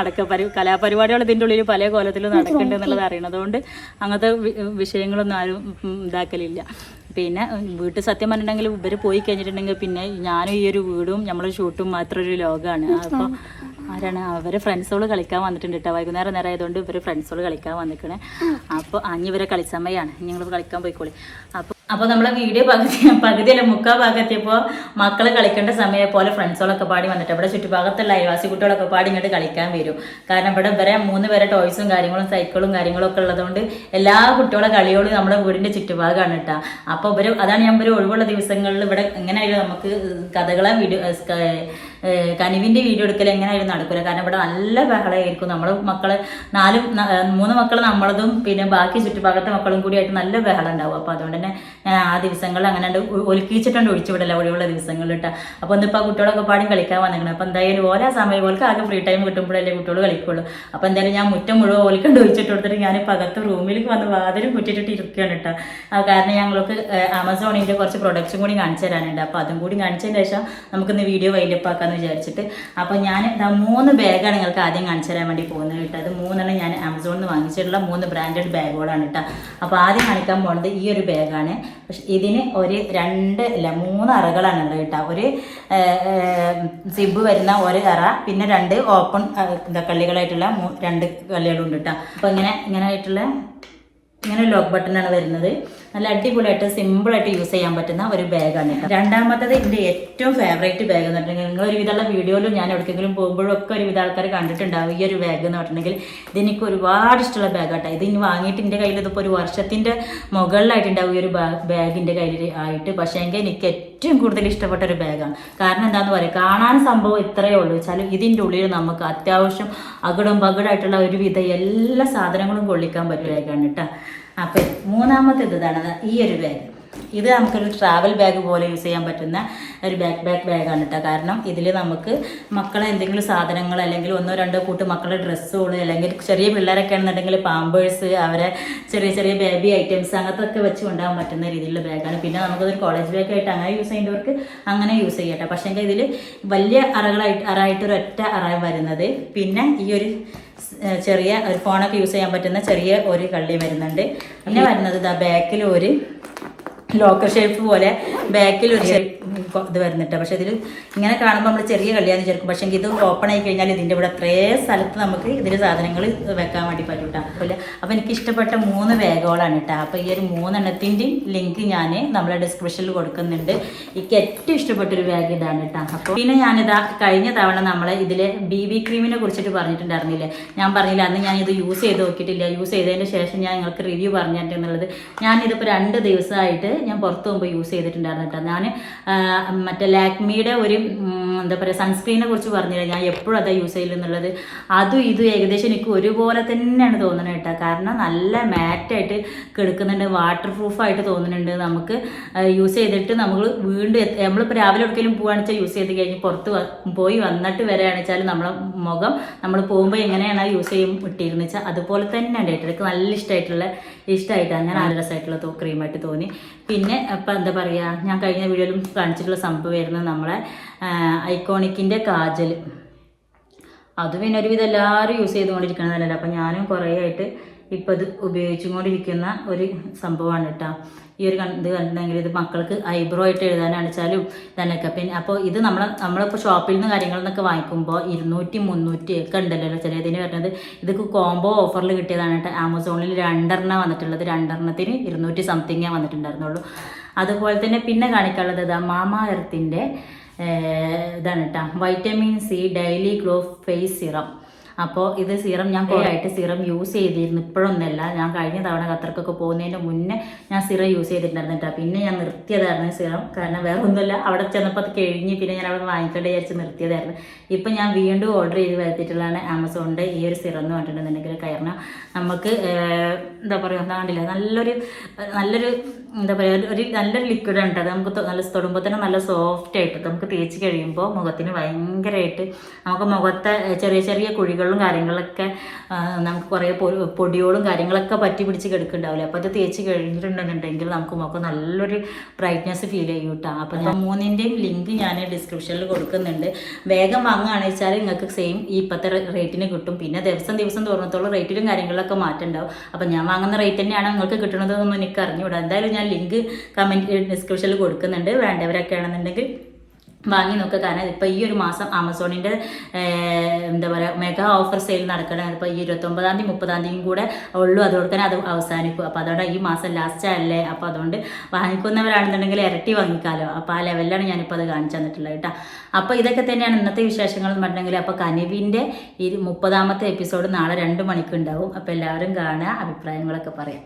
കലാപരിപാടികൾ ഇതിൻ്റെ ഉള്ളിൽ പല കോലത്തിലും നടക്കുന്നുണ്ട് എന്നുള്ളത് അറിയണതുകൊണ്ട് അങ്ങനത്തെ വിഷയങ്ങളൊന്നും ആരും ഇതാക്കലില്ല. പിന്നെ വീട്ടിൽ സത്യം പറഞ്ഞിട്ടുണ്ടെങ്കിൽ ഇവർ പോയി കഴിഞ്ഞിട്ടുണ്ടെങ്കിൽ പിന്നെ ഞാനും ഈ ഒരു വീടും നമ്മളെ ഷൂട്ടും മാത്രം ഒരു ലോകമാണ്. അപ്പോൾ ആരാണ് അവരെ ഫ്രണ്ട്സുകൾ കളിക്കാൻ വന്നിട്ടുണ്ട് കേട്ടോ. വൈകുന്നേരം നേരം ആയതുകൊണ്ട് ഇവർ ഫ്രണ്ട്സുകൾ കളിക്കാൻ വന്നിക്കണേ. അപ്പോൾ ഇവരെ കളിസമയമാണ്, ഞങ്ങൾ കളിക്കാൻ പോയിക്കോളി. അപ്പോൾ നമ്മളെ വീഡിയോ പകുതിയല്ല മുക്കാൽ ഭാഗത്തിയപ്പോൾ മക്കൾ കളിക്കേണ്ട സമയം പോലെ ഫ്രണ്ട്സുകളൊക്കെ പാടി വന്നിട്ട് ഇവിടെ ചുറ്റുഭാഗത്തുള്ള അയൽവാസി കുട്ടികളൊക്കെ പാടി ഇങ്ങോട്ട് കളിക്കാൻ വരും. കാരണം ഇവിടെ ഇവരെ 3 പേരെ ടോയ്സും കാര്യങ്ങളും സൈക്കിളും കാര്യങ്ങളൊക്കെ ഉള്ളതുകൊണ്ട് എല്ലാ കുട്ടികളെ കളിയോടും നമ്മുടെ വീടിൻ്റെ ചുറ്റുഭാഗമാണ് കേട്ടോ. അപ്പോൾ അതാണ് ഞാൻ ഒഴിവുള്ള ദിവസങ്ങളിൽ ഇവിടെ എങ്ങനെയായാലും നമുക്ക് കഥകളെ കനിവിൻ്റെ വീഡിയോ എടുക്കൽ എങ്ങനെയായാലും നടക്കില്ല. കാരണം ഇവിടെ നല്ല ബഹളമായിരിക്കും. നമ്മൾ മക്കളെ 3 മക്കൾ നമ്മളതും പിന്നെ ബാക്കി ചുറ്റുഭാഗത്തെ മക്കളും കൂടി ആയിട്ട് നല്ല ബഹളം ഉണ്ടാവും. അപ്പോൾ അതുകൊണ്ട് തന്നെ ഞാൻ ആ ദിവസങ്ങളിൽ അങ്ങനെ ഒലിക്കിച്ചിട്ടുണ്ട് ഒഴിച്ചുവിടല്ല ഒഴിവുള്ള ദിവസങ്ങളിൽ കേട്ടോ. അപ്പോൾ ഒന്നിപ്പോൾ കുട്ടികളൊക്കെ പാടി കളിക്കാൻ വന്നിരിക്കണം. അപ്പോൾ എന്തായാലും ഓരോ സമയം ഓൾക്ക് ആകെ ഫ്രീ ടൈം കിട്ടുമ്പോഴല്ലേ കുട്ടികൾ കളിക്കുള്ളൂ. അപ്പോൾ എന്തായാലും ഞാൻ മുറ്റം മുഴുവൻ ഓലിക്കണ്ട് ഒഴിച്ചിട്ട് കൊടുത്തിട്ട് ഞാനിപ്പോൾ അകത്ത് റൂമിലേക്ക് വന്ന് വാതിലും കുറ്റിട്ടിട്ട് ഇരിക്കുകയാണ് കേട്ടോ. കാരണം ഞങ്ങൾക്ക് ആമസോണിൻ്റെ കുറച്ച് പ്രൊഡക്ട്സും കൂടി കാണിച്ചു തരാനുണ്ട്. അപ്പോൾ അതും കൂടി കാണിച്ചതിന് ശേഷം നമുക്കിന്ന് വീഡിയോ വൈൻഡപ്പ് ആക്കാമെന്ന് വിചാരിച്ചിട്ട്. അപ്പോൾ ഞാൻ 3 ബാഗാണ് നിങ്ങൾക്ക് ആദ്യം കാണിച്ചു തരാൻ വേണ്ടി പോകുന്നത് കേട്ടോ. അത് 3 ഞാൻ ആമസോണിൽ നിന്ന് വാങ്ങിച്ചിട്ടുള്ള 3 ബ്രാൻഡഡ് ബാഗുകളാണ് കേട്ടോ. അപ്പോൾ ആദ്യം കാണിക്കാൻ പോകുന്നത് ഈ ഒരു ബാഗാണ്. പക്ഷെ ഇതിന് 3 അറകളാണ് ഉള്ളത് കേട്ടോ. ഒരു സിബ് വരുന്ന ഒരു അറ, പിന്നെ 2 ഓപ്പൺ കള്ളികളായിട്ടുള്ള 2 കള്ളികളുണ്ട് കേട്ടോ. അപ്പോൾ ഇങ്ങനെ ആയിട്ടുള്ള ഇങ്ങനെ ലോക്ക് ബട്ടണാണ് വരുന്നത്. നല്ല അടിപൊളിയായിട്ട് സിമ്പിളായിട്ട് യൂസ് ചെയ്യാൻ പറ്റുന്ന ഒരു ബാഗാണ് കേട്ടോ. രണ്ടാമത്തത് എൻ്റെ ഏറ്റവും ഫേവറേറ്റ് ബാഗ് എന്ന് പറഞ്ഞിട്ടുണ്ടെങ്കിൽ നിങ്ങൾ ഒരുവിധമുള്ള വീഡിയോയിലും ഞാൻ എവിടേക്കെങ്കിലും പോകുമ്പോഴൊക്കെ ഒരുവിധ ആൾക്കാർ കണ്ടിട്ടുണ്ടാവും ഈ ഒരു ബാഗ് എന്ന് പറഞ്ഞിട്ടുണ്ടെങ്കിൽ. ഇതെനിക്ക് ഒരുപാട് ഇഷ്ടമുള്ള ബാഗാട്ടോ. ഇത് ഇനി വാങ്ങിയിട്ട് എൻ്റെ കയ്യിൽ ഇതിപ്പോൾ ഒരു വർഷത്തിൻ്റെ മുകളിലായിട്ടുണ്ടാവും ഈ ഒരു ബാഗിൻ്റെ കയ്യിൽ ആയിട്ട്. പക്ഷേ എങ്കിൽ എനിക്ക് ഏറ്റവും കൂടുതൽ ഇഷ്ടപ്പെട്ട ഒരു ബാഗാണ്. കാരണം എന്താണെന്ന് പറയുക, കാണാൻ സംഭവം ഇത്രയേ ഉള്ളൂ വെച്ചാൽ ഇതിൻ്റെ ഉള്ളിൽ നമുക്ക് അത്യാവശ്യം പകടായിട്ടുള്ള ഒരുവിധ എല്ലാ സാധനങ്ങളും കൊള്ളിക്കാൻ പറ്റിയ ബാഗാണ് കേട്ടോ. അപ്പം 3ാമത്തെ ഇതാണ് ഈ ഒരു ബാഗ്. ഇത് നമുക്കൊരു ട്രാവൽ ബാഗ് പോലെ യൂസ് ചെയ്യാൻ പറ്റുന്ന ഒരു ബാഗാണ് കേട്ടോ. കാരണം ഇതിൽ നമുക്ക് മക്കളെ എന്തെങ്കിലും സാധനങ്ങൾ അല്ലെങ്കിൽ 1-2 കൂട്ട് മക്കളുടെ ഡ്രസ്സുകൾ അല്ലെങ്കിൽ ചെറിയ പിള്ളേരൊക്കെ ആണെന്നുണ്ടെങ്കിൽ പാമ്പേഴ്സ്, അവരെ ചെറിയ ബേബി ഐറ്റംസ് അങ്ങനത്തെ ഒക്കെ വെച്ച് കൊണ്ടുപോകാൻ പറ്റുന്ന രീതിയിലുള്ള ബാഗാണ്. പിന്നെ നമുക്കതൊരു കോളേജ് ബാഗായിട്ട് അങ്ങനെ യൂസ് ചെയ്യുന്നവർക്ക് അങ്ങനെ യൂസ് ചെയ്യട്ടെ. പക്ഷേ ഇതിൽ വലിയ അറായിട്ടൊരു ഒറ്റ അറ വരുന്നത്. പിന്നെ ഈ ഒരു ചെറിയ ഒരു ഫോണൊക്കെ യൂസ് ചെയ്യാൻ പറ്റുന്ന ചെറിയ ഒരു കള്ളി വരുന്നുണ്ട്. പിന്നെ വരുന്നത് ബാക്കിൽ ഒരു ലോക്കർ ഷേപ്പ് പോലെ ബാക്കിൽ ഒരു ഇത് വരുന്നുണ്ട്. പക്ഷെ ഇതിൽ ഇങ്ങനെ കാണുമ്പോൾ നമ്മൾ ചെറിയ കള്ളിയാന്ന് വിചാരിക്കും. പക്ഷേ ഇത് ഓപ്പൺ ആയി കഴിഞ്ഞാൽ ഇതിൻ്റെ ഇവിടെ അത്രയും സ്ഥലത്ത് നമുക്ക് ഇതിൽ സാധനങ്ങൾ വെക്കാൻ വേണ്ടി പറ്റും കേട്ടോ. അപ്പോൾ എനിക്ക് ഇഷ്ടപ്പെട്ട 3 ബാഗുകളാണ് കേട്ടോ. അപ്പോൾ ഈ ഒരു 3 ലിങ്ക് ഞാൻ നമ്മളെ ഡിസ്ക്രിപ്ഷനിൽ കൊടുക്കുന്നുണ്ട്. എനിക്ക് ഏറ്റവും ഇഷ്ടപ്പെട്ടൊരു ബാഗ് ഇതാണ് കേട്ടോ. അപ്പോൾ പിന്നെ ഞാനിതാ കഴിഞ്ഞ തവണ നമ്മളെ ഇതിൽ BB ക്രീമിനെ കുറിച്ചിട്ട് പറഞ്ഞിട്ടുണ്ടായിരുന്നില്ലേ, ഞാൻ പറഞ്ഞില്ല അന്ന് ഞാനിത് യൂസ് ചെയ്ത് നോക്കിയിട്ടില്ല. യൂസ് ചെയ്തതിന് ശേഷം ഞാൻ നിങ്ങൾക്ക് റിവ്യൂ പറഞ്ഞിട്ടുണ്ടെന്നുള്ളത്. ഞാനിതിപ്പോൾ 2 ദിവസമായിട്ട് ഞാൻ പുറത്ത് പോകുമ്പോൾ യൂസ് ചെയ്തിട്ടുണ്ടായിരുന്നു കേട്ടോ. ഞാൻ മറ്റേ ലാക്മിയുടെ ഒരു എന്താ പറയുക സൺസ്ക്രീനെ കുറിച്ച് പറഞ്ഞില്ല, ഞാൻ എപ്പോഴും അതാ യൂസ് ചെയ്യില്ലെന്നുള്ളത്. അതും ഇതും ഏകദേശം എനിക്ക് ഒരുപോലെ തന്നെയാണ് തോന്നുന്നത് കേട്ടോ. കാരണം നല്ല മാറ്റായിട്ട് കിടക്കുന്നുണ്ട്, വാട്ടർ പ്രൂഫായിട്ട് തോന്നുന്നുണ്ട്. നമുക്ക് യൂസ് ചെയ്തിട്ട് നമ്മൾ വീണ്ടും നമ്മളിപ്പോൾ രാവിലെ എവിടെയെങ്കിലും പോകുകയാണെന്ന് വെച്ചാൽ യൂസ് ചെയ്ത് കഴിഞ്ഞ് പുറത്ത് പോയി വന്നിട്ട് വരികയാണെന്ന് വെച്ചാൽ നമ്മളെ മുഖം നമ്മൾ പോകുമ്പോൾ എങ്ങനെയാണ് യൂസ് ചെയ്യും ഇട്ടിരുന്നു വെച്ചാൽ അതുപോലെ തന്നെ ഉണ്ടായിട്ട് എനിക്ക് നല്ല ഇഷ്ടമായിട്ട് അങ്ങനെ നല്ല രസമായിട്ടുള്ള ക്രീമായിട്ട് തോന്നി. പിന്നെ ഇപ്പം എന്താ പറയുക, ഞാൻ കഴിഞ്ഞ വീഡിയോയിലും കാണിച്ചിട്ടുള്ള സംഭവമായിരുന്നു നമ്മളെ ഐക്കോണിക്കിൻ്റെ കാജൽ. അത് പിന്നെ ഒരുവിധം എല്ലാവരും യൂസ് ചെയ്തുകൊണ്ടിരിക്കണമെന്നല്ല. അപ്പം ഞാനും കുറേ ആയിട്ട് ഇപ്പം ഇത് ഉപയോഗിച്ചുകൊണ്ടിരിക്കുന്ന ഒരു സംഭവമാണ് കേട്ടോ. ഈ ഒരു ഇത് കണ്ടിട്ടുണ്ടെങ്കിൽ ഇത് മക്കൾക്ക് ഐബ്രോ ആയിട്ട് എഴുതാനാണെച്ചാലും ഇതന്നൊക്കെ. പിന്നെ അപ്പോൾ ഇത് നമ്മളിപ്പോൾ ഷോപ്പിൽ നിന്ന് കാര്യങ്ങളിൽ നിന്നൊക്കെ വാങ്ങിക്കുമ്പോൾ 200, 300 ഒക്കെ ഉണ്ടല്ലോ ചിലതിന് വരുന്നത്. ഇതൊക്കെ കോംബോ ഓഫറിൽ കിട്ടിയതാണ് കേട്ടോ. ആമസോണിൽ 2 വന്നിട്ടുള്ളത്. 2 200 സംതിങ്ങേ വന്നിട്ടുണ്ടായിരുന്നുള്ളൂ. അതുപോലെ തന്നെ പിന്നെ കാണിക്കാനുള്ളത് ഇതാ മാമാ എർത്തിൻ്റെ ഇതാണ് കേട്ടോ, vitamin C daily glow face serum. അപ്പോൾ ഇത് സീറം ഞാൻ കുറേ ആയിട്ട് സീറം യൂസ് ചെയ്തിരുന്നു. ഇപ്പോഴൊന്നുമല്ല, ഞാൻ കഴിഞ്ഞ തവണ ഖത്തർക്കൊക്കെ പോകുന്നതിന് മുന്നേ ഞാൻ സീറം യൂസ് ചെയ്തിട്ടുണ്ടായിരുന്നു കേട്ടോ. പിന്നെ ഞാൻ നിർത്തിയതായിരുന്നു സീറം, കാരണം വേറെ ഒന്നുമില്ല, അവിടെ ചെന്നപ്പോൾ അത് കഴിഞ്ഞ് പിന്നെ ഞാൻ അവിടെ വാങ്ങിക്കേണ്ട വിചാരിച്ച് നിർത്തിയതായിരുന്നു. ഇപ്പം ഞാൻ വീണ്ടും ഓർഡർ ചെയ്ത് വരുത്തിയിട്ടുള്ളതാണ് ആമസോണിൻ്റെ ഈ ഒരു സീറം എന്ന് പറഞ്ഞിട്ടുണ്ടെന്നുണ്ടെങ്കിൽ. കാരണം നമുക്ക് എന്താ പറയുക, എന്താണ്ടില്ല, നല്ലൊരു എന്താ പറയുക, ഒരു നല്ലൊരു ലിക്വിഡാണ് കേട്ടോ. അത് നമുക്ക് നല്ല തൊടുമ്പോൾ തന്നെ നല്ല സോഫ്റ്റ് ആയിട്ട് നമുക്ക് തേച്ച് കഴിയുമ്പോൾ മുഖത്തിന് ഭയങ്കരമായിട്ട് നമുക്ക് മുഖത്തെ ചെറിയ ചെറിയ കുഴികളും കാര്യങ്ങളൊക്കെ നമുക്ക് കുറേ പൊടിയോടും കാര്യങ്ങളൊക്കെ പറ്റി പിടിച്ച് കിടക്കുന്നുണ്ടാവില്ല. അപ്പോൾ അത് തേച്ച് കഴിഞ്ഞിട്ടുണ്ടെന്നുണ്ടെങ്കിൽ നമുക്ക് മുഖം നല്ലൊരു ബ്രൈറ്റ്നെസ് ഫീൽ ചെയ്യും കേട്ടോ. അപ്പോൾ ഞാൻ 3ൻ്റെയും ലിങ്ക് ഞാൻ ഡിസ്ക്രിപ്ഷനിൽ കൊടുക്കുന്നുണ്ട്. വേഗം വാങ്ങുകയാണെന്ന് വെച്ചാൽ നിങ്ങൾക്ക് സെയിം ഇപ്പോഴത്തെ റേറ്റിന് കിട്ടും. പിന്നെ ദിവസം തോന്നത്തോളം റേറ്റിലും കാര്യങ്ങളിലൊക്കെ മാറ്റം ഉണ്ടാവും. അപ്പോൾ ഞാൻ വാങ്ങുന്ന റേറ്റ് തന്നെയാണ് നിങ്ങൾക്ക് കിട്ടുന്നതെന്നൊന്നും എനിക്ക് അറിഞ്ഞുകൂടാ. എന്തായാലും ഞാൻ ലിങ്ക് ഡിസ്ക്രിപ്ഷനിൽ കൊടുക്കുന്നുണ്ട്. വേണ്ടവരൊക്കെ ആണെന്നുണ്ടെങ്കിൽ വാങ്ങി നോക്കുക. കാരണം ഇപ്പോൾ ഈ ഒരു മാസം ആമസോണിൻ്റെ എന്താ പറയുക മെഗാ ഓഫർ സെയിൽ നടക്കണം. ഇപ്പോൾ ഈ 29-ാം തീയതി 30-ാം തീയതിയും കൂടെ ഉള്ളൂ, അതോടെ തന്നെ അത് അവസാനിക്കും. അപ്പോൾ അതോടെ ഈ മാസം ലാസ്റ്റ് അല്ലേ. അപ്പോൾ അതുകൊണ്ട് വാങ്ങിക്കുന്നവരാണെന്നുണ്ടെങ്കിൽ ഇരട്ടി വാങ്ങിക്കാമല്ലോ. അപ്പോൾ ആ ലെവലിലാണ് ഞാനിപ്പോൾ അത് കാണിച്ചു തന്നിട്ടുള്ളത് കേട്ടോ. അപ്പോൾ ഇതൊക്കെ തന്നെയാണ് ഇന്നത്തെ വിശേഷങ്ങൾ എന്ന് പറഞ്ഞിട്ടുണ്ടെങ്കിൽ. അപ്പോൾ കനിവിൻ്റെ ഈ 30-ാമത്തെ എപ്പിസോഡ് നാളെ 2 മണിക്ക് ഉണ്ടാവും. അപ്പോൾ എല്ലാവരും കാണുക, അഭിപ്രായങ്ങളൊക്കെ പറയാം.